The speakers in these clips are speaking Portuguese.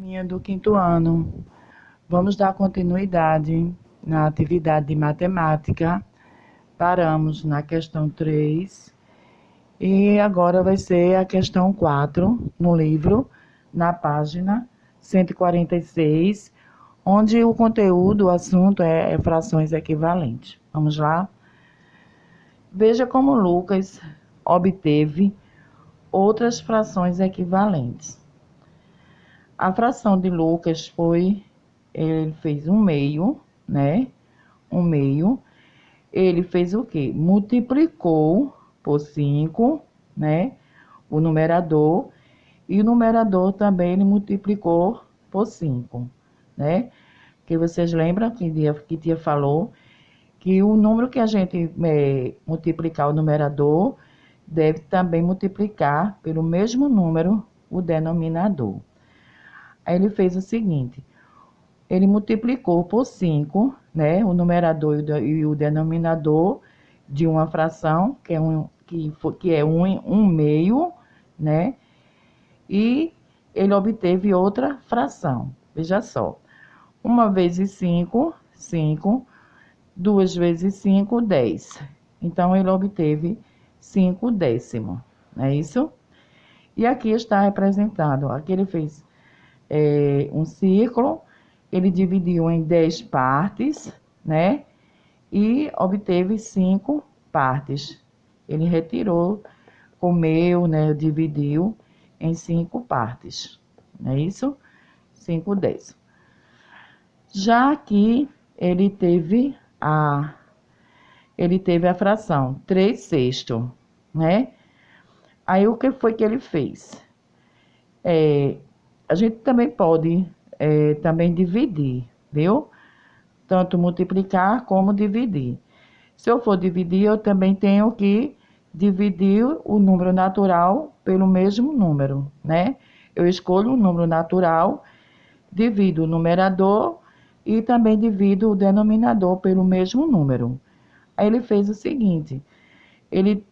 Turminha do quinto ano, vamos dar continuidade na atividade de matemática. Paramos na questão 3 e agora vai ser a questão 4 no livro, na página 146, onde o conteúdo, o assunto é frações equivalentes. Vamos lá? Veja como Lucas obteve outras frações equivalentes. A fração de Lucas foi, ele fez um meio, né? Um meio. Ele fez o quê? Multiplicou por 5, né? O numerador. E o numerador também ele multiplicou por 5, né? Que vocês lembram que tia falou que o número que a gente multiplicar o numerador deve também multiplicar pelo mesmo número o denominador. Aí ele fez o seguinte, ele multiplicou por 5, né, o numerador e o denominador de uma fração, que é um meio, né, e ele obteve outra fração. Veja só, 1 vezes 5, 5, 2 vezes 5, 10. Então, ele obteve 5 décimos, não é isso? E aqui está representado, aqui ele fez um círculo, ele dividiu em 10 partes, né? E obteve 5 partes. Ele retirou, comeu, né? Dividiu em 5 partes, não é isso? 5 décimos. Já aqui, ele teve a fração 3 sextos, né? Aí, o que foi que ele fez? A gente também pode também dividir, viu? Tanto multiplicar como dividir. Se eu for dividir, eu também tenho que dividir o número natural pelo mesmo número, né? Eu escolho o número natural, divido o numerador e também divido o denominador pelo mesmo número. Aí ele fez o seguinte, ele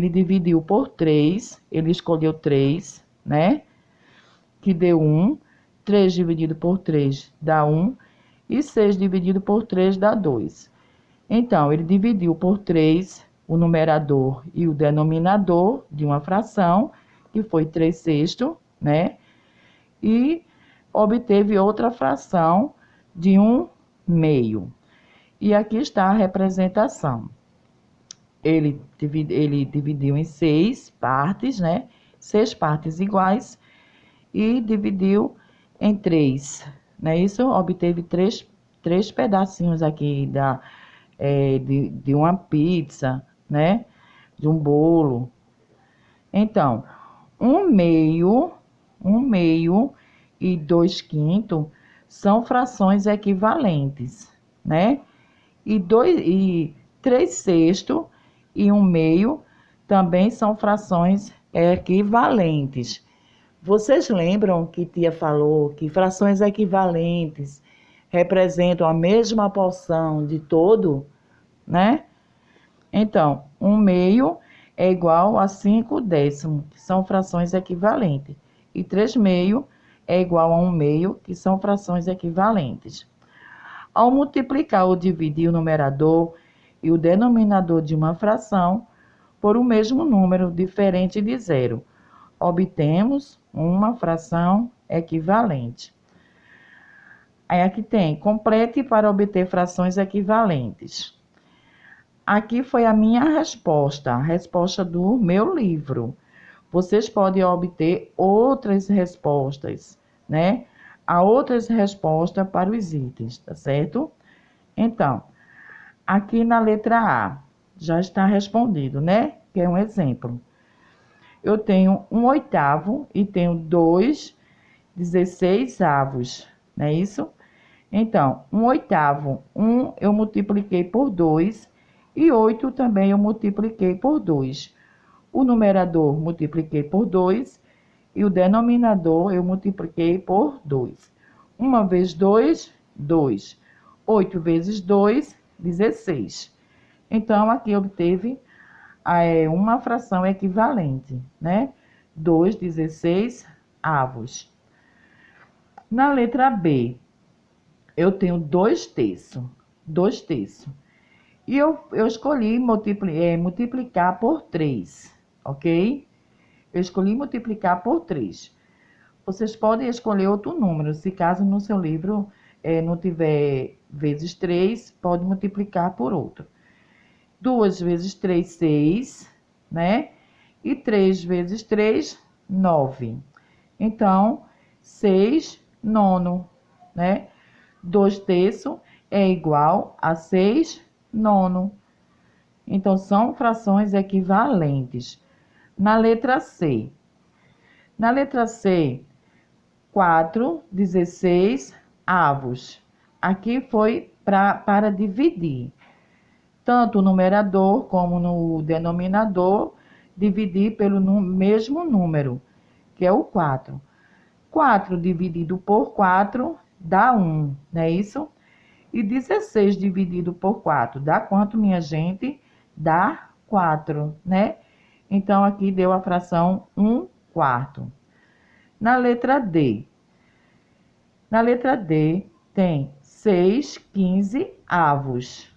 dividiu por 3, ele escolheu 3, né? Que deu 1, 3 dividido por 3 dá 1, e 6 dividido por 3 dá 2. Então, ele dividiu por 3 o numerador e o denominador de uma fração, que foi 3 sextos, né? E obteve outra fração de 1 meio. E aqui está a representação. Ele dividiu em 6 partes, né? 6 partes iguais, e dividiu em 3, né? Isso obteve três pedacinhos aqui de uma pizza, né? De um bolo. Então, 1 meio e 2 quintos são frações equivalentes, né? E 3 sextos e 1 meio também são frações equivalentes. Vocês lembram que tia falou que frações equivalentes representam a mesma porção de todo, né? Então, 1 meio é igual a 5 décimos, que são frações equivalentes. E 3 meio é igual a 1 meio, que são frações equivalentes. Ao multiplicar ou dividir o numerador e o denominador de uma fração por um mesmo número diferente de zero, obtemos uma fração equivalente. Aí aqui tem, complete para obter frações equivalentes. Aqui foi a minha resposta, a resposta do meu livro. Vocês podem obter outras respostas, né? Há outras respostas para os itens, tá certo? Então, aqui na letra A, já está respondido, né? Que é um exemplo. Eu tenho 1/8 e tenho 2/16, não é isso? Então, 1/8, 1 eu multipliquei por 2 e 8 também eu multipliquei por 2. O numerador multipliquei por 2 e o denominador eu multipliquei por 2. 1 vezes 2, 2. 8 vezes 2, 16. Então, aqui obteve uma fração equivalente, né? 2/16. Na letra B, eu tenho 2/3. 2/3. E eu escolhi multiplicar por 3, ok? Eu escolhi multiplicar por 3. Vocês podem escolher outro número. Se caso no seu livro não tiver vezes 3, pode multiplicar por outro. 2 vezes 3, 6, né? E 3 vezes 3, 9. Então, 6 nono, né? 2/3 é igual a 6 nono. Então, são frações equivalentes. Na letra C. Na letra C, 4/16 avos. Aqui foi para dividir. Tanto o numerador como no denominador, dividir pelo mesmo número, que é o 4. 4 dividido por 4 dá 1, não é isso? E 16 dividido por 4 dá quanto, minha gente? Dá 4, né? Então, aqui deu a fração 1/4. Na letra D. Na letra D, tem 6/15 avos.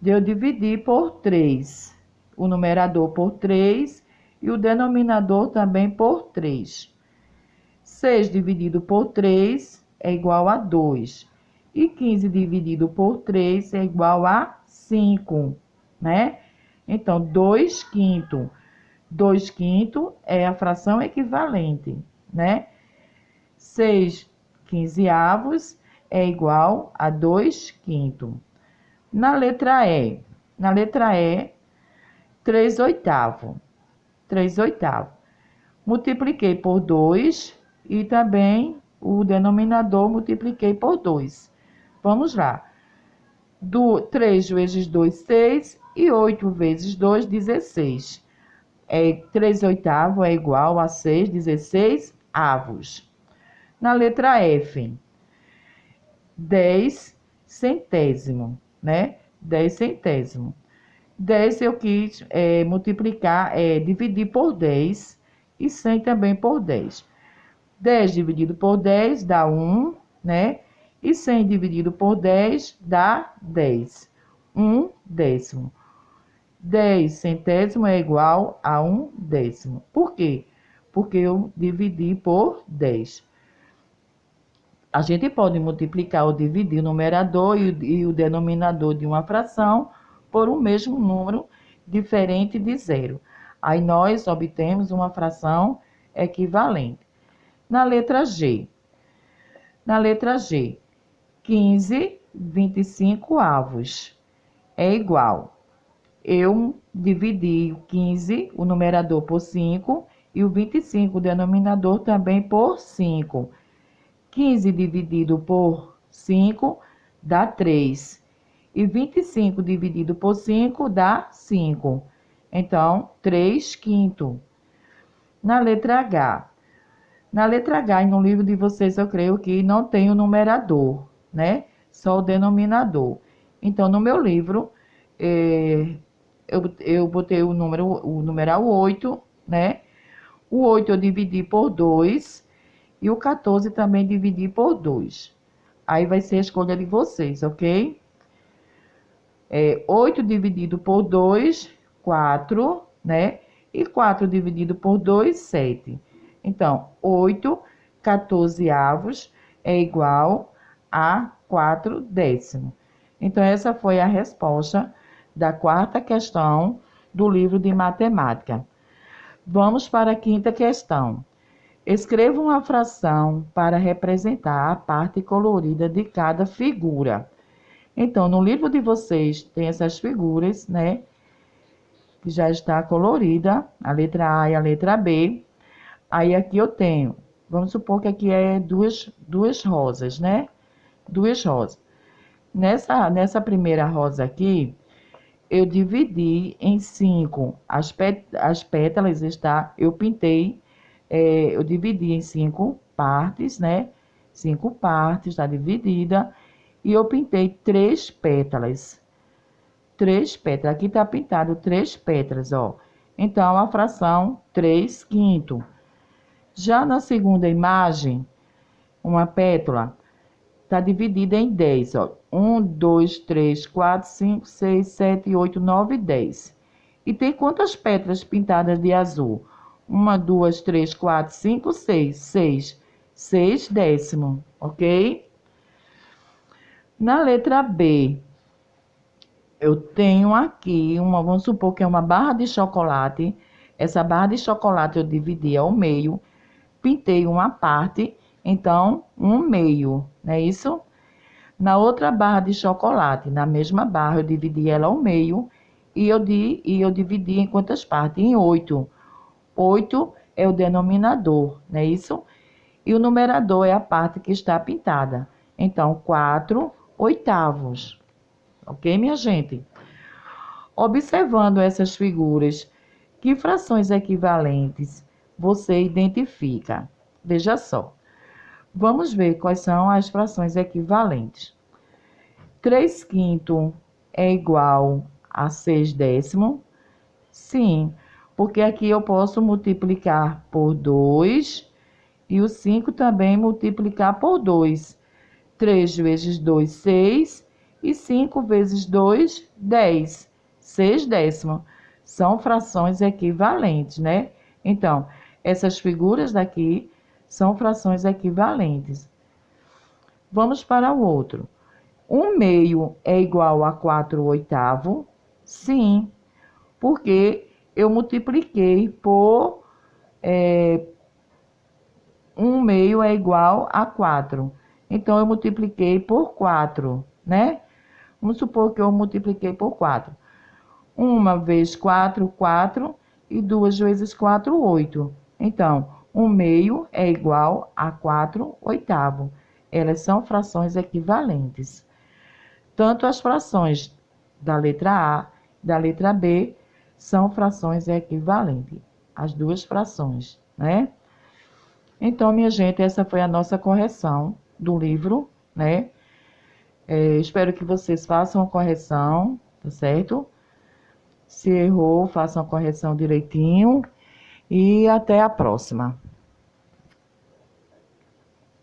Eu dividi por 3. O numerador por 3 e o denominador também por 3. 6 dividido por 3 é igual a 2. E 15 dividido por 3 é igual a 5, né? Então, 2/5. 2/5 é a fração equivalente, né? 6/15 avos é igual a 2/5. Na letra E. Na letra E, 3/8. 3/8. Multipliquei por 2 e também o denominador multipliquei por 2. Vamos lá. 3 vezes 2, 6 e 8 vezes 2, 16. 3/8 é igual a 6/16 avos. Na letra F, 10 centésimo, né? 10 centésimo. 10 eu quis multiplicar, dividir por 10 e 100 também por 10. 10 dividido por 10 dá 1, né? E 100 dividido por 10 dá 10. 1/10. 10 centésimo é igual a 1/10. Por quê? Porque eu dividi por 10. A gente pode multiplicar ou dividir o numerador e o denominador de uma fração por um mesmo número diferente de zero. Aí nós obtemos uma fração equivalente. Na letra G. Na letra G, 15/25 avos é igual. Eu dividi o 15, o numerador, por 5 e o 25, o denominador, também por 5. 15 dividido por 5 dá 3. E 25 dividido por 5 dá 5. Então, 3/5. Na letra H. Na letra H, e no livro de vocês, eu creio que não tem o numerador, né? Só o denominador. Então, no meu livro, eu botei o numeral 8, né? O 8 eu dividi por 2 e o 14 também dividi por 2. Aí vai ser a escolha de vocês, ok? 8 dividido por 2, 4, né? E 4 dividido por 2, 7. Então, 8/14 é igual a 4/10. Então, essa foi a resposta da quarta questão do livro de matemática. Vamos para a quinta questão. Escreva uma fração para representar a parte colorida de cada figura. Então, no livro de vocês tem essas figuras, né? Que já está colorida, a letra A e a letra B. Aí aqui eu tenho, vamos supor que aqui é duas rosas, né? Duas rosas. Nessa primeira rosa aqui, eu dividi em 5. As pétalas eu pintei, eu dividi em 5 partes, né? 5 partes, está dividida. E eu pintei 3 pétalas. 3 pétalas. Aqui está pintado 3 pétalas, ó. Então, a fração 3/5. Já na segunda imagem, uma pétala está dividida em 10, ó. 1, 2, 3, 4, 5, 6, 7, 8, 9, 10. E tem quantas pétalas pintadas de azul? 1, 2, 3, 4, 5, 6. 6. 6 décimo, ok? Na letra B, eu tenho aqui vamos supor que é uma barra de chocolate. Essa barra de chocolate eu dividi ao meio, pintei uma parte, então, 1/2, não é isso? Na outra barra de chocolate, na mesma barra, eu dividi ela ao meio e eu dividi em quantas partes? Em 8. 8 é o denominador, não é isso? E o numerador é a parte que está pintada. Então, 4/8. Ok, minha gente? Observando essas figuras, que frações equivalentes você identifica? Veja só. Vamos ver quais são as frações equivalentes. 3/5 é igual a 6 décimo? Sim, porque aqui eu posso multiplicar por 2 e o 5 também multiplicar por 2. 3 vezes 2, 6 e 5 vezes 2, 10. 6 décimo. São frações equivalentes, né? Então, essas figuras daqui são frações equivalentes. Vamos para o outro. 1/2 é igual a 4/8? Sim, porque eu multipliquei por 1/2 é igual a 4. Então, eu multipliquei por 4, né? Vamos supor que eu multipliquei por 4. 1 vezes 4, 4. E 2 vezes 4, 8. Então, 1/2 é igual a 4/8. Elas são frações equivalentes. Tanto as frações da letra A e da letra B são frações equivalentes. As duas frações, né? Então, minha gente, essa foi a nossa correção do livro, né? Espero que vocês façam a correção, tá certo? Se errou, façam a correção direitinho. E até a próxima.